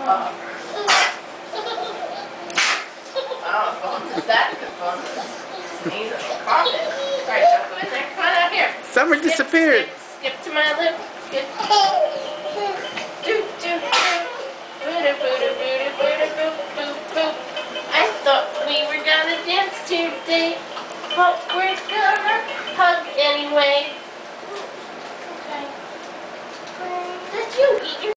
Oh, Bones is that good? Bones is he's a carpet. Alright, don't go in there. Come on out here. Summer disappeared. Skip to my lip. Skip. Do, do, do. Boo-da, boo-da, boo-da, boo-da, boo, boo, boo. I thought we were gonna dance today, but we're gonna hug anyway. Okay. Did you eat your